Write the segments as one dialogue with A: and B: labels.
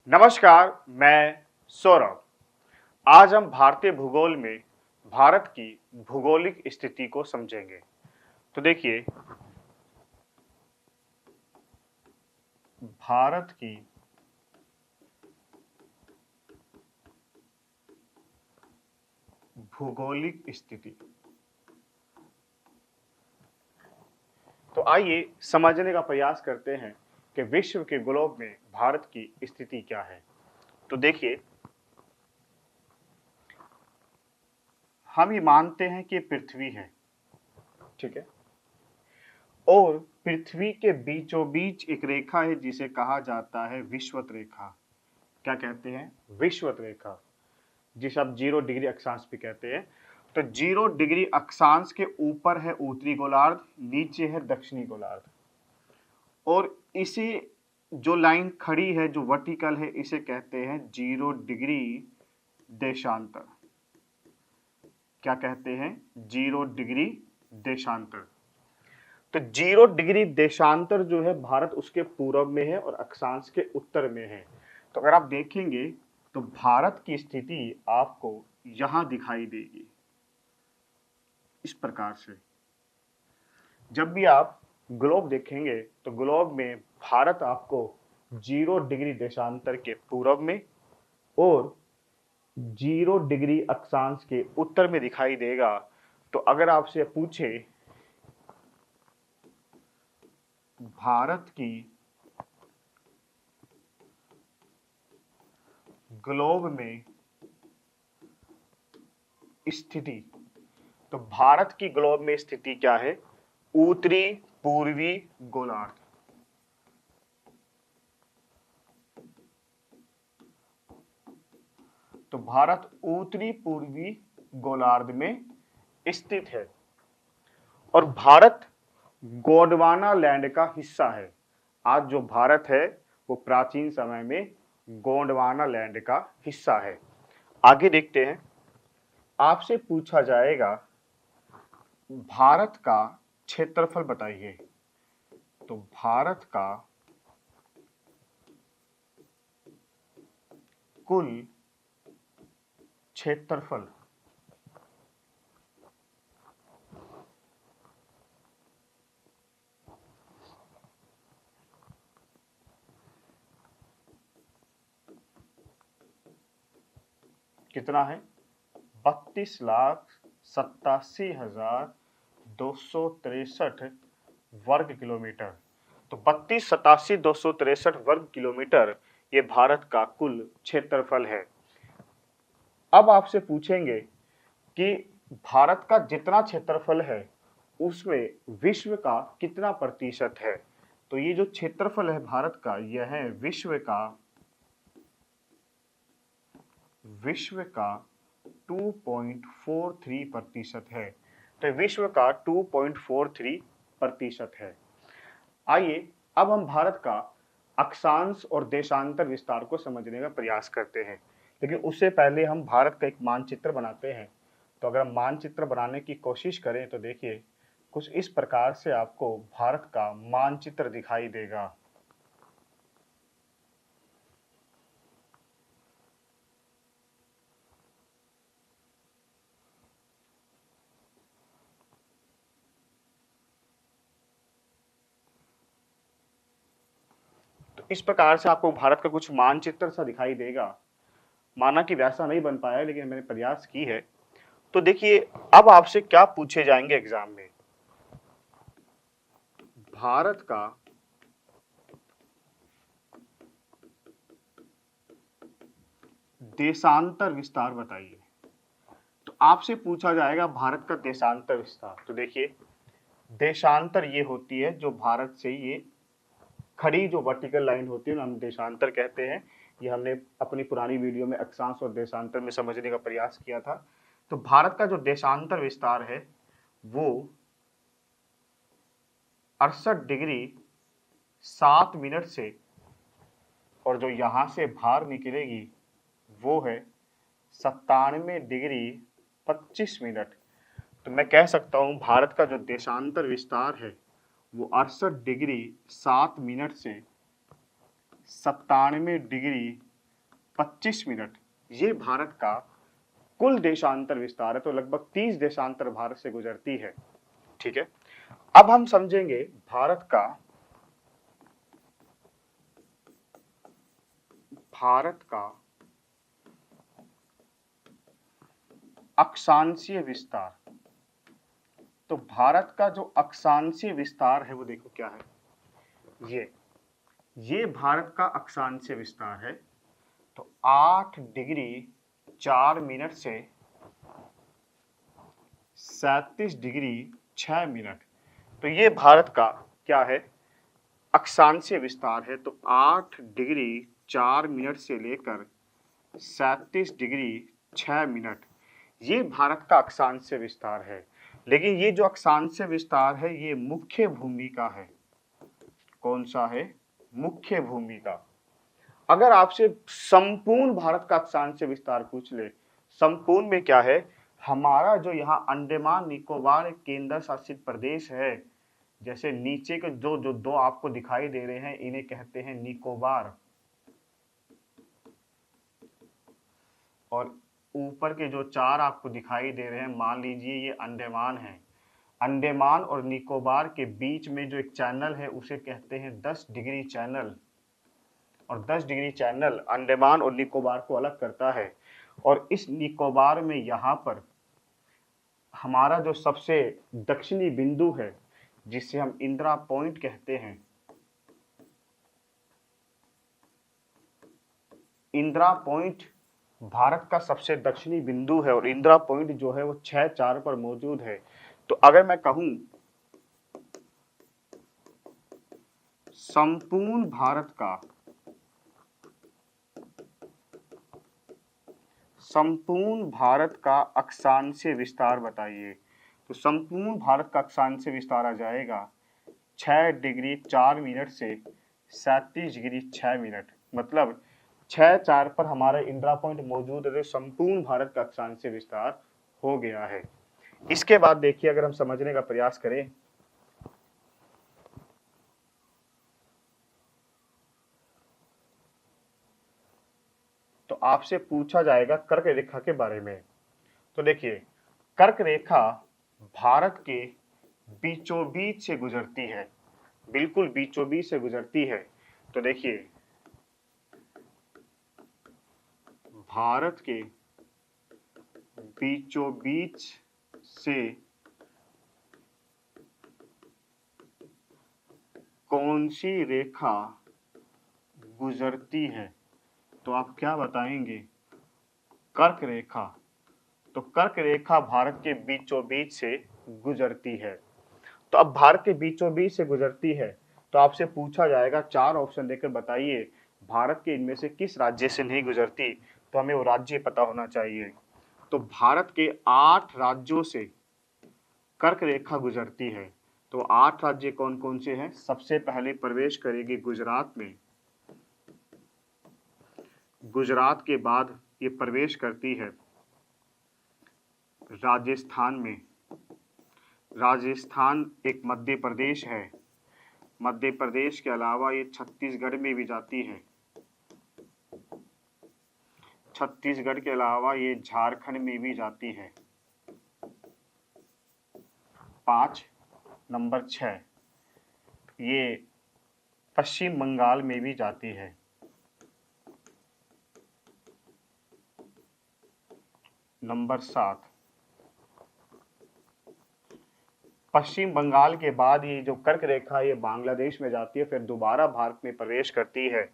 A: नमस्कार, मैं सौरभ। आज हम भारतीय भूगोल में भारत की भौगोलिक स्थिति को समझेंगे। तो देखिए, भारत की भौगोलिक स्थिति। तो आइए समझने का प्रयास करते हैं कि विश्व के ग्लोब में भारत की स्थिति क्या है। तो देखिए, हम ये मानते हैं कि पृथ्वी है, ठीक है, और पृथ्वी के बीचों बीच एक रेखा है जिसे कहा जाता है विषुवत रेखा। क्या कहते हैं? विषुवत रेखा, जिसे आप 0 डिग्री अक्षांश भी कहते हैं। तो 0 डिग्री अक्षांश के ऊपर है उत्तरी गोलार्ध, नीचे है दक्षिणी गोलार्ध, और इसी जो लाइन खड़ी है, जो वर्टिकल है, इसे कहते हैं 0 डिग्री देशांतर। क्या कहते हैं? 0 डिग्री देशांतर। तो 0 डिग्री देशांतर जो है भारत उसके पूर्व में है और अक्षांश के उत्तर में है। तो अगर आप देखेंगे तो भारत की स्थिति आपको यहां दिखाई देगी इस प्रकार से। जब भी आप ग्लोब देखेंगे तो ग्लोब में भारत आपको 0 डिग्री देशांतर के पूर्व में और 0 डिग्री अक्षांश के उत्तर में दिखाई देगा। तो अगर आपसे पूछे भारत की ग्लोब में स्थिति, तो भारत की ग्लोब में स्थिति क्या है? उत्तरी पूर्वी गोलार्ध। तो भारत उत्तरी पूर्वी गोलार्ध में स्थित है और भारत गोंडवाना लैंड का हिस्सा है। आज जो भारत है वो प्राचीन समय में गोंडवाना लैंड का हिस्सा है। आगे देखते हैं, आपसे पूछा जाएगा भारत का क्षेत्रफल बताइए। तो भारत का कुल क्षेत्रफल कितना है? 32,87,263 वर्ग किलोमीटर। तो 32,87,263 वर्ग किलोमीटर ये भारत का कुल क्षेत्रफल है। अब आपसे पूछेंगे कि भारत का जितना क्षेत्रफल है उसमें विश्व का कितना प्रतिशत है। तो ये जो क्षेत्रफल है भारत का, यह है विश्व का 2.43% है। तो विश्व का 2.43% है। आइए अब हम भारत का अक्षांश और देशांतर विस्तार को समझने का प्रयास करते हैं, लेकिन उससे पहले हम भारत का एक मानचित्र बनाते हैं। तो अगर हम मानचित्र बनाने की कोशिश करें तो देखिए, कुछ इस प्रकार से आपको भारत का मानचित्र दिखाई देगा। तो इस प्रकार से आपको भारत का कुछ मानचित्र सा दिखाई देगा। माना कि वैसा नहीं बन पाया, लेकिन मैंने प्रयास की है। तो देखिए, अब आपसे क्या पूछे जाएंगे एग्जाम में? भारत का देशांतर विस्तार बताइए। तो आपसे पूछा जाएगा भारत का देशांतर विस्तार। तो देखिए, देशांतर ये होती है जो भारत से ये खड़ी जो वर्टिकल लाइन होती है ना, हम देशांतर कहते हैं। ये हमने अपनी पुरानी वीडियो में अक्षांश और देशांतर में समझने का प्रयास किया था। तो भारत का जो देशांतर विस्तार है वो 68 डिग्री 7 मिनट से, और जो यहां से बाहर निकलेगी वो है 97 डिग्री 25 मिनट। तो मैं कह सकता हूं भारत का जो देशांतर विस्तार है वो 68 डिग्री 7 मिनट से 97 डिग्री 25 मिनट, ये भारत का कुल देशांतर विस्तार है। तो लगभग 30 देशांतर भारत से गुजरती है। ठीक है, अब हम समझेंगे भारत का अक्षांशीय विस्तार। तो भारत का जो अक्षांशीय विस्तार है वो देखो क्या है, ये भारत का अक्षांशीय विस्तार है। तो 8 डिग्री 4 मिनट से 37 डिग्री 6 मिनट। तो ये भारत का क्या है, अक्षांशीय विस्तार है। तो 8 डिग्री 4 मिनट से लेकर 37 डिग्री 6 मिनट, ये भारत का अक्षांशीय विस्तार है। लेकिन ये जो अक्षांशीय विस्तार है ये मुख्य भूमि का है। कौन सा है, मुख्य भूमि का। अगर आपसे संपूर्ण भारत का अक्षांशीय विस्तार पूछ ले, संपूर्ण में क्या है, हमारा जो यहाँ अंडमान निकोबार केंद्र शासित प्रदेश है, जैसे नीचे के जो दो आपको दिखाई दे रहे हैं इन्हें कहते हैं निकोबार, और ऊपर के जो 4 आपको दिखाई दे रहे हैं मान लीजिए ये अंडमान है। अंडमान और निकोबार के बीच में जो एक चैनल है उसे कहते हैं 10 डिग्री चैनल, और 10 डिग्री चैनल अंडमान और निकोबार को अलग करता है। और इस निकोबार में यहाँ पर हमारा जो सबसे दक्षिणी बिंदु है जिसे हम इंदिरा पॉइंट कहते हैं, इंदिरा पॉइंट भारत का सबसे दक्षिणी बिंदु है और इंदिरा पॉइंट जो है वो 6-4 पर मौजूद है। तो अगर मैं कहूं संपूर्ण भारत का अक्षांशीय विस्तार बताइए, तो संपूर्ण भारत का अक्षांशीय विस्तार आ जाएगा 6 डिग्री 4 मिनट से 37 डिग्री 6 मिनट। मतलब 6-4 पर हमारा इंदिरा पॉइंट मौजूद है, तो संपूर्ण भारत का अक्षांशीय विस्तार हो गया है। इसके बाद देखिए, अगर हम समझने का प्रयास करें तो आपसे पूछा जाएगा कर्क रेखा के बारे में। तो देखिए, कर्क रेखा भारत के बीचों बीच से गुजरती है, बिल्कुल बीचों बीच से गुजरती है। तो देखिए, भारत के बीचों बीच से कौन सी रेखा गुजरती है, तो आप क्या बताएंगे, कर्क रेखा। तो कर्क रेखा भारत के बीचों बीच से गुजरती है। तो अब भारत के बीचों बीच से गुजरती है तो आपसे पूछा जाएगा 4 ऑप्शन देकर बताइए भारत के इनमें से किस राज्य से नहीं गुजरती, तो हमें वो राज्य पता होना चाहिए। तो भारत के 8 राज्यों से कर्क रेखा गुजरती है। तो 8 राज्य कौन कौन से हैं, सबसे पहले प्रवेश करेगी गुजरात में, गुजरात के बाद ये प्रवेश करती है राजस्थान में, राजस्थान एक मध्य प्रदेश है, मध्य प्रदेश के अलावा ये छत्तीसगढ़ में भी जाती है, छत्तीसगढ़ के अलावा ये झारखंड में भी जाती है। 5 नंबर 6 ये पश्चिम बंगाल में भी जाती है। नंबर 7 पश्चिम बंगाल के बाद ये जो कर्क रेखा ये बांग्लादेश में जाती है, फिर दोबारा भारत में प्रवेश करती है,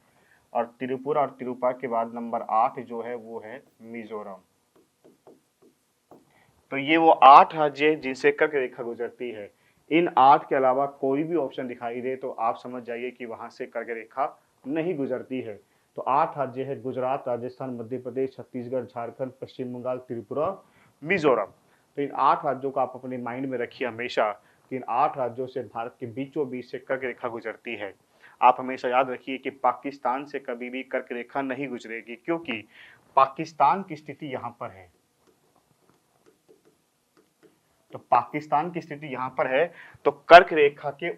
A: और त्रिपुरा और त्रिपुरा के बाद नंबर 8 जो है वो है मिजोरम। तो ये वो 8 राज्य हैं जिनसे कर्क रेखा गुजरती है। इन 8 के अलावा कोई भी ऑप्शन दिखाई दे तो आप समझ जाइए कि वहां से कर्क रेखा नहीं गुजरती है। तो 8 राज्य है गुजरात, राजस्थान, मध्य प्रदेश, छत्तीसगढ़, झारखंड, पश्चिम बंगाल, त्रिपुरा, मिजोरम। तो इन 8 राज्यों को आप अपने माइंड में रखिए हमेशा कि इन 8 राज्यों से भारत के बीचों बीच से कर्क रेखा गुजरती है। आप हमेशा याद रखिए कि पाकिस्तान से कभी भी कर्क रेखा नहीं गुजरेगी, क्योंकि पाकिस्तान की स्थिति यहां पर है। तो पाकिस्तान की स्थिति यहां पर है, तो कर्क रेखा के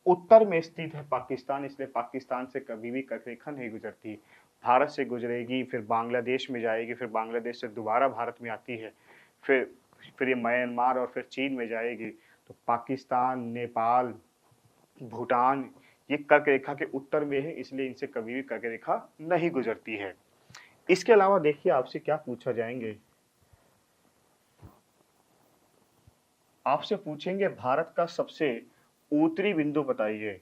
A: उत्तर में स्थित है पाकिस्तान, इसलिए पाकिस्तान से कभी भी कर्क रेखा नहीं गुजरती। भारत से गुजरेगी, फिर बांग्लादेश में जाएगी, फिर बांग्लादेश से दोबारा भारत में आती है, फिर ये म्यांमार और फिर चीन में जाएगी। तो पाकिस्तान, नेपाल, भूटान ये कर्क रेखा के उत्तर में है, इसलिए इनसे कभी भी कर्क रेखा नहीं गुजरती है। इसके अलावा देखिए आपसे क्या पूछा जाएंगे, आपसे पूछेंगे भारत का सबसे उत्तरी बिंदु बताइए।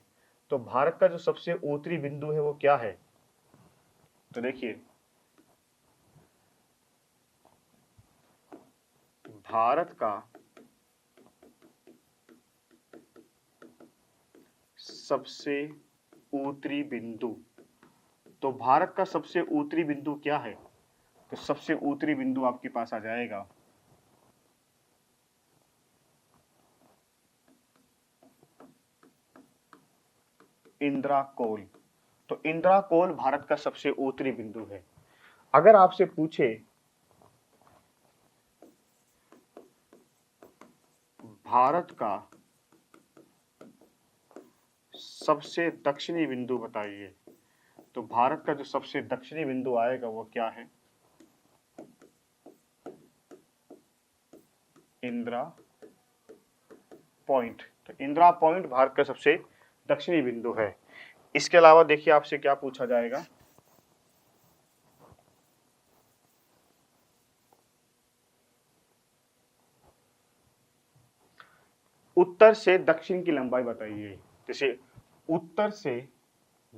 A: तो भारत का जो सबसे उत्तरी बिंदु है वो क्या है? तो देखिए भारत का सबसे उत्तरी बिंदु, तो भारत का सबसे उत्तरी बिंदु क्या है? तो सबसे उत्तरी बिंदु आपके पास आ जाएगा इंद्राकोल। तो इंद्राकोल भारत का सबसे उत्तरी बिंदु है। अगर आपसे पूछे भारत का सबसे दक्षिणी बिंदु बताइए, तो भारत का जो सबसे दक्षिणी बिंदु आएगा वो क्या है? इंदिरा पॉइंट। तो इंदिरा पॉइंट भारत का सबसे दक्षिणी बिंदु है। इसके अलावा देखिए आपसे क्या पूछा जाएगा, उत्तर से दक्षिण की लंबाई बताइए। जैसे उत्तर से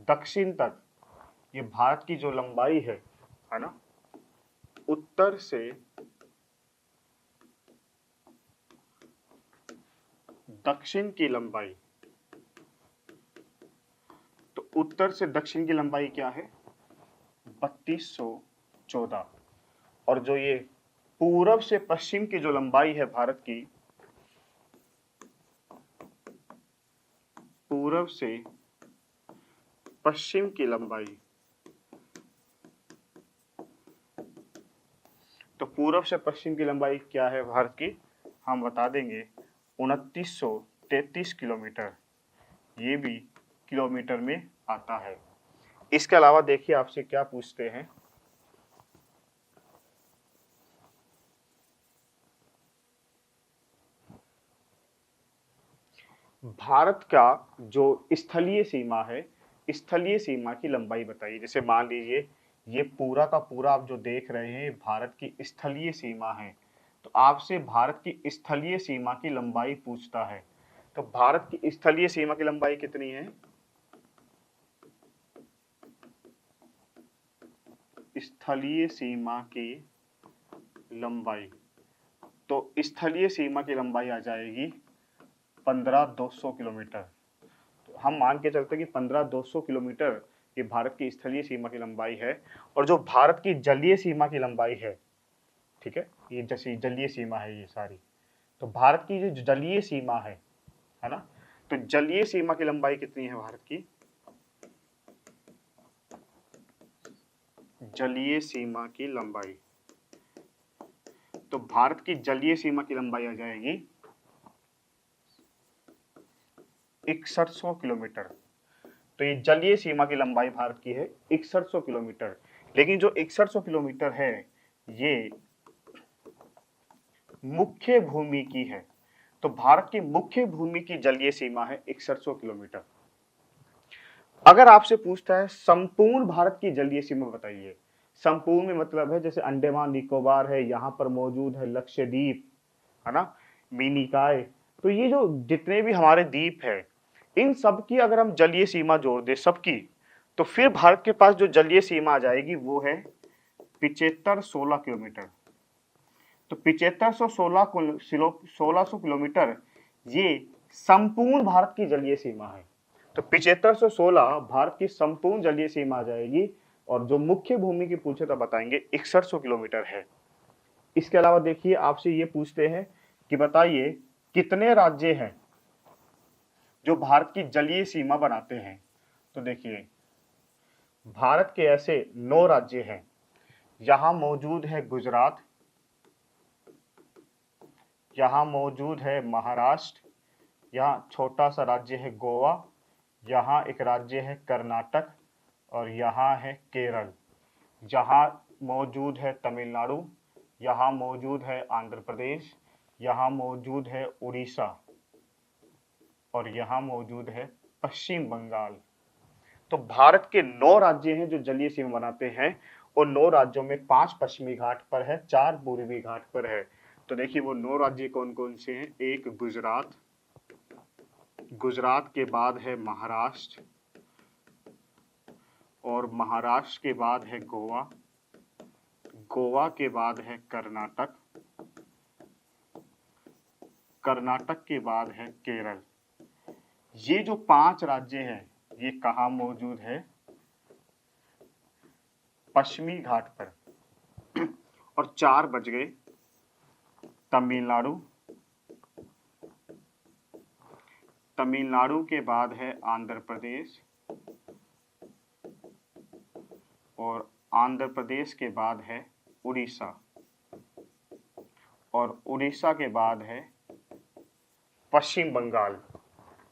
A: दक्षिण तक ये भारत की जो लंबाई है ना, उत्तर से दक्षिण की लंबाई, तो उत्तर से दक्षिण की लंबाई क्या है? 3214। और जो ये पूरब से पश्चिम की जो लंबाई है भारत की, पूरब से पश्चिम की लंबाई, तो पूरब से पश्चिम की लंबाई क्या है भारत की? हम बता देंगे 2933 किलोमीटर। ये भी किलोमीटर में आता है। इसके अलावा देखिए आपसे क्या पूछते हैं, भारत का जो स्थलीय सीमा है, स्थलीय सीमा की लंबाई बताइए। जैसे मान लीजिए ये पूरा का पूरा आप जो देख रहे हैं भारत की स्थलीय सीमा है, तो आपसे भारत की स्थलीय सीमा की लंबाई पूछता है। तो भारत की स्थलीय सीमा की लंबाई कितनी है? स्थलीय सीमा की लंबाई, तो स्थलीय सीमा की लंबाई आ जाएगी 15200 किलोमीटर। तो हम मान के चलते हैं कि 15200 किलोमीटर ये भारत की स्थलीय सीमा की लंबाई है। और जो भारत की जलीय सीमा की लंबाई है, ठीक है, ये जैसी जलीय सीमा है ये सारी, तो भारत की जो जलीय सीमा है ना, तो जलीय सीमा की लंबाई कितनी है भारत की? जलीय सीमा की लंबाई, तो भारत की जलीय सीमा की लंबाई आ जाएगी 6100 किलोमीटर। तो ये जलीय सीमा की लंबाई भारत की है 6100 किलोमीटर। लेकिन जो 6100 किलोमीटर है ये मुख्य भूमि की है। तो भारत की मुख्य भूमि की जलीय सीमा है 6100 किलोमीटर। अगर आपसे पूछता है संपूर्ण भारत की जलीय सीमा बताइए, संपूर्ण में मतलब है जैसे अंडमान निकोबार है, यहाँ पर मौजूद है लक्षद्वीप, है ना, मिनिकॉय, तो ये जो जितने भी हमारे द्वीप है इन सब की अगर हम जलीय सीमा जोड़ दे सबकी, तो फिर भारत के पास जो जलीय सीमा आ जाएगी वो है 7516 किलोमीटर। तो 1600 किलोमीटर ये संपूर्ण भारत की जलीय सीमा है। तो 7516 भारत की संपूर्ण जलीय सीमा आ जाएगी। और जो मुख्य भूमि की पूछे तो बताएंगे 6100 किलोमीटर है। इसके अलावा देखिए आपसे ये पूछते हैं कि बताइए कितने राज्य हैं जो भारत की जलीय सीमा बनाते हैं। तो देखिए भारत के ऐसे 9 राज्य हैं, यहां मौजूद है गुजरात, यहां मौजूद है महाराष्ट्र, यहाँ छोटा सा राज्य है गोवा, यहाँ एक राज्य है कर्नाटक और यहाँ है केरल। यहाँ मौजूद है तमिलनाडु, यहाँ मौजूद है आंध्र प्रदेश, यहाँ मौजूद है उड़ीसा और यहाँ मौजूद है पश्चिम बंगाल। तो भारत के 9 राज्य हैं जो जलीय सीमा बनाते हैं और 9 राज्यों में 5 पश्चिमी घाट पर है, 4 पूर्वी घाट पर है। तो देखिए वो 9 राज्य कौन कौन से हैं। एक गुजरात, गुजरात के बाद है महाराष्ट्र और महाराष्ट्र के बाद है गोवा, गोवा के बाद है कर्नाटक, कर्नाटक के बाद है केरल। ये जो 5 राज्य हैं ये कहाँ मौजूद है, पश्चिमी घाट पर। और 4 बच गए, तमिलनाडु, तमिलनाडु के बाद है आंध्र प्रदेश और आंध्र प्रदेश के बाद है उड़ीसा और उड़ीसा के बाद है पश्चिम बंगाल।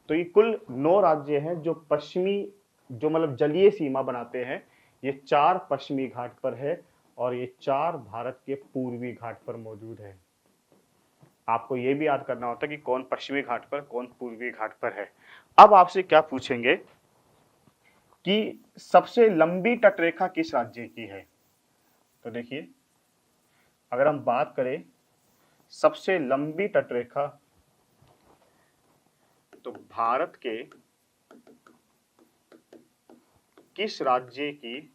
A: तो ये कुल 9 राज्य हैं जो पश्चिमी, जो मतलब जलीय सीमा बनाते हैं। ये 4 पश्चिमी घाट पर है और ये 4 भारत के पूर्वी घाट पर मौजूद है। आपको ये भी याद करना होता है कि कौन पश्चिमी घाट पर कौन पूर्वी घाट पर है। अब आपसे क्या पूछेंगे कि सबसे लंबी तटरेखा किस राज्य की है। तो देखिए अगर हम बात करें सबसे लंबी तटरेखा, तो भारत के किस राज्य की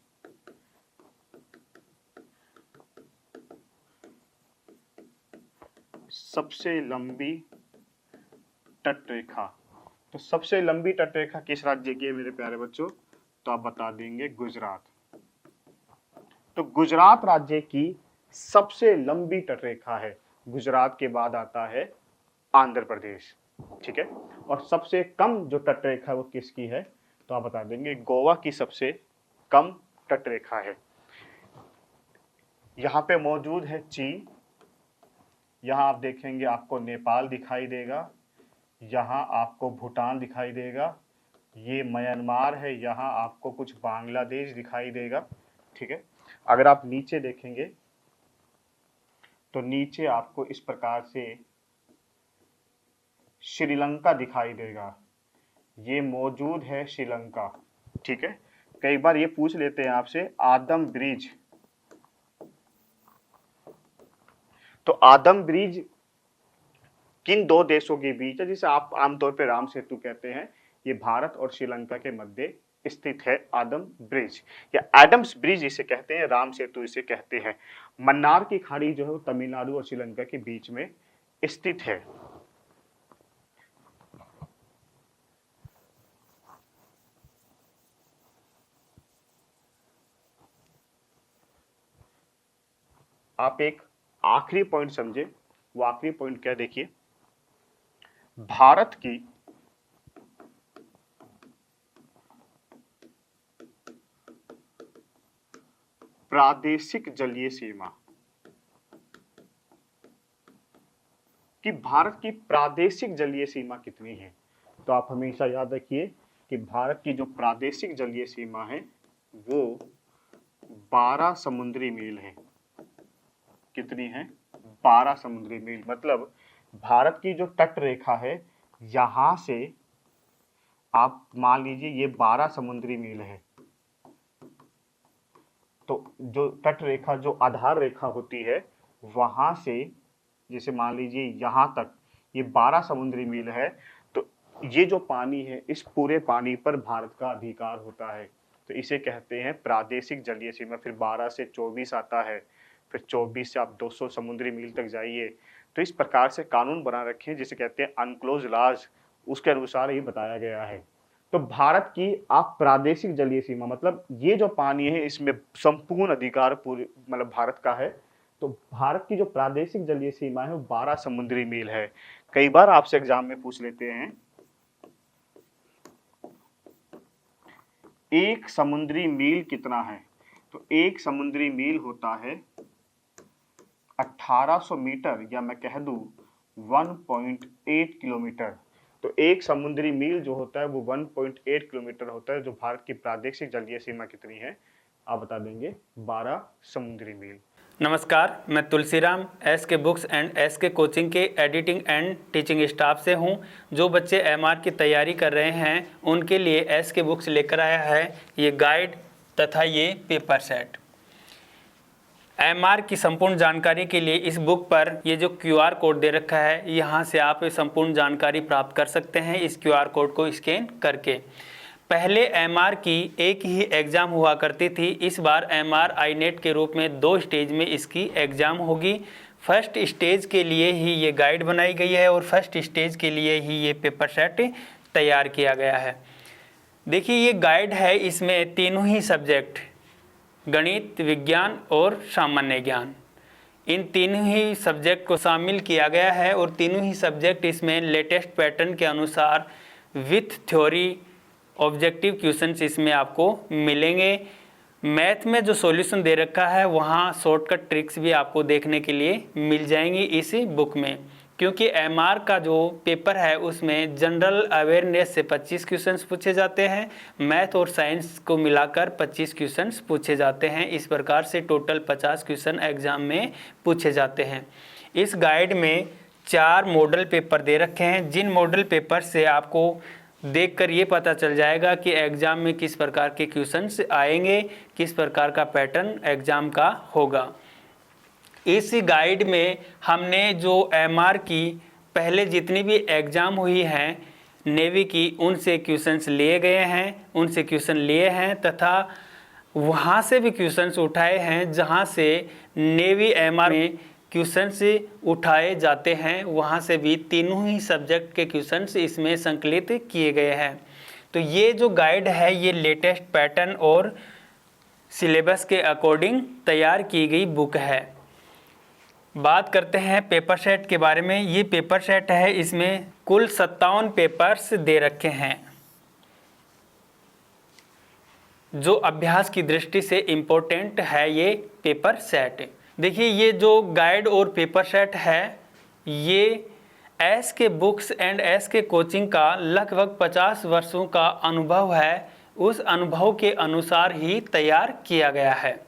A: सबसे लंबी तटरेखा, तो सबसे लंबी तटरेखा किस राज्य की है मेरे प्यारे बच्चों, तो आप बता देंगे गुजरात। तो गुजरात राज्य की सबसे लंबी तटरेखा है। गुजरात के बाद आता है आंध्र प्रदेश, ठीक है। और सबसे कम जो तटरेखा है वो किसकी है, तो आप बता देंगे गोवा की सबसे कम तटरेखा है। यहाँ पे मौजूद है चीन, यहाँ आप देखेंगे आपको नेपाल दिखाई देगा, यहाँ आपको भूटान दिखाई देगा, ये म्यांमार है, यहाँ आपको कुछ बांग्लादेश दिखाई देगा, ठीक है। अगर आप नीचे देखेंगे तो नीचे आपको इस प्रकार से श्रीलंका दिखाई देगा, ये मौजूद है श्रीलंका, ठीक है। कई बार ये पूछ लेते हैं आपसे आदम ब्रिज, तो आदम ब्रिज किन 2 देशों के बीच है, जिसे आप आमतौर पर राम सेतु कहते हैं। ये भारत और श्रीलंका के मध्य स्थित है आदम ब्रिज या एडम्स ब्रिज इसे कहते हैं, राम सेतु इसे कहते हैं। मन्नार की खाड़ी जो है वो तमिलनाडु और श्रीलंका के बीच में स्थित है। आप एक आखिरी पॉइंट समझे, वो आखिरी पॉइंट क्या, देखिए भारत की प्रादेशिक जलीय सीमा, कि भारत की प्रादेशिक जलीय सीमा कितनी है। तो आप हमेशा याद रखिए कि भारत की जो प्रादेशिक जलीय सीमा है वो 12 समुद्री मील है। कितनी है, 12 समुद्री मील। मतलब भारत की जो तट रेखा है यहां से आप मान लीजिए ये 12 समुद्री मील है, तो जो तट रेखा, जो आधार रेखा होती है वहां से, जैसे मान लीजिए यहां तक ये 12 समुद्री मील है, तो ये जो पानी है इस पूरे पानी पर भारत का अधिकार होता है। तो इसे कहते हैं प्रादेशिक जलीय सीमा। फिर 12 से 24 आता है, फिर 24 से आप 200 समुद्री मील तक जाइए। तो इस प्रकार से कानून बना रखे हैं जिसे कहते हैं अनक्लोज लॉज, उसके अनुसार ही बताया गया है। तो भारत की आप प्रादेशिक जलीय सीमा, मतलब ये जो पानी है इसमें संपूर्ण अधिकार पूरे मतलब भारत का है। तो भारत की जो प्रादेशिक जलीय सीमा है वो 12 समुद्री मील है। कई बार आपसे एग्जाम में पूछ लेते हैं एक समुद्री मील कितना है, तो एक समुद्री मील होता है 1800 मीटर, या मैं कह दूं 1.8 किलोमीटर। तो एक समुद्री मील जो होता है वो 1.8 किलोमीटर होता है। जो भारत की प्रादेशिक जलीय सीमा कितनी है, आप बता देंगे 12 समुद्री मील।
B: नमस्कार, मैं Tulsiram SK books and SK coaching के एडिटिंग एंड टीचिंग स्टाफ से हूं। जो बच्चे MR की तैयारी कर रहे हैं उनके लिए SK बुक्स लेकर आया है ये गाइड तथा ये पेपर सेट। MR की संपूर्ण जानकारी के लिए इस बुक पर ये जो QR कोड दे रखा है, यहाँ से आप संपूर्ण जानकारी प्राप्त कर सकते हैं इस QR कोड को स्कैन करके। पहले MR की एक ही एग्ज़ाम हुआ करती थी, इस बार MR INET के रूप में 2 स्टेज में इसकी एग्ज़ाम होगी। फर्स्ट स्टेज के लिए ही ये गाइड बनाई गई है और फर्स्ट स्टेज के लिए ही ये पेपर सेट तैयार किया गया है। देखिए ये गाइड है, इसमें तीनों ही सब्जेक्ट गणित, विज्ञान और सामान्य ज्ञान, इन तीनों ही सब्जेक्ट को शामिल किया गया है और तीनों ही सब्जेक्ट इसमें लेटेस्ट पैटर्न के अनुसार विथ थ्योरी ऑब्जेक्टिव क्वेश्चंस इसमें आपको मिलेंगे। मैथ में जो सॉल्यूशन दे रखा है वहाँ शॉर्टकट ट्रिक्स भी आपको देखने के लिए मिल जाएंगी इस बुक में, क्योंकि MR का जो पेपर है उसमें जनरल अवेयरनेस से 25 क्वेश्चंस पूछे जाते हैं, मैथ और साइंस को मिलाकर 25 क्वेश्चंस पूछे जाते हैं। इस प्रकार से टोटल 50 क्वेश्चन एग्जाम में पूछे जाते हैं। इस गाइड में 4 मॉडल पेपर दे रखे हैं, जिन मॉडल पेपर से आपको देखकर ये पता चल जाएगा कि एग्ज़ाम में किस प्रकार के क्वेश्चंस आएंगे, किस प्रकार का पैटर्न एग्ज़ाम का होगा। इस गाइड में हमने जो MR की पहले जितनी भी एग्ज़ाम हुई हैं नेवी की, उनसे क्वेश्चंस लिए गए हैं, उनसे क्वेश्चन लिए हैं तथा वहाँ से भी क्वेश्चंस उठाए हैं जहाँ से नेवी MR में क्वेश्चंस उठाए जाते हैं, वहाँ से भी तीनों ही सब्जेक्ट के क्वेश्चंस इसमें संकलित किए गए हैं। तो ये जो गाइड है ये लेटेस्ट पैटर्न और सिलेबस के अकॉर्डिंग तैयार की गई बुक है। बात करते हैं पेपर सेट के बारे में। ये पेपर सेट है, इसमें कुल 57 पेपर्स दे रखे हैं जो अभ्यास की दृष्टि से इम्पोर्टेंट है ये पेपर सेट। देखिए ये जो गाइड और पेपर सेट है ये SK books and SK coaching का लगभग 50 वर्षों का अनुभव है, उस अनुभव के अनुसार ही तैयार किया गया है।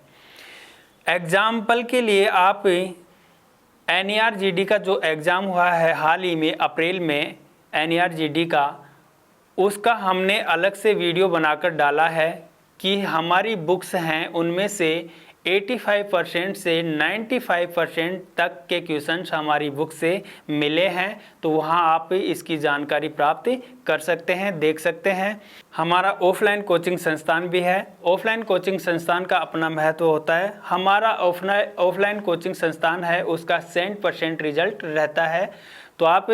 B: एग्जाम्पल के लिए आप NERGD का जो एग्ज़ाम हुआ है हाल ही में अप्रैल में NERGD का, उसका हमने अलग से वीडियो बनाकर डाला है कि हमारी बुक्स हैं उनमें से 85% से 95% तक के क्वेश्चंस हमारी बुक से मिले हैं। तो वहाँ आप इसकी जानकारी प्राप्त कर सकते हैं, देख सकते हैं। हमारा ऑफलाइन कोचिंग संस्थान भी है। ऑफलाइन कोचिंग संस्थान का अपना महत्व होता है। हमारा ऑफलाइन कोचिंग संस्थान है उसका 100% रिजल्ट रहता है। तो आप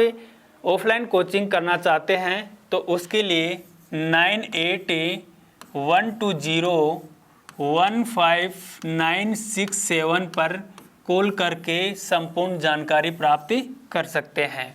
B: ऑफलाइन कोचिंग करना चाहते हैं तो उसके लिए 9881201597 पर कॉल करके संपूर्ण जानकारी प्राप्त कर सकते हैं।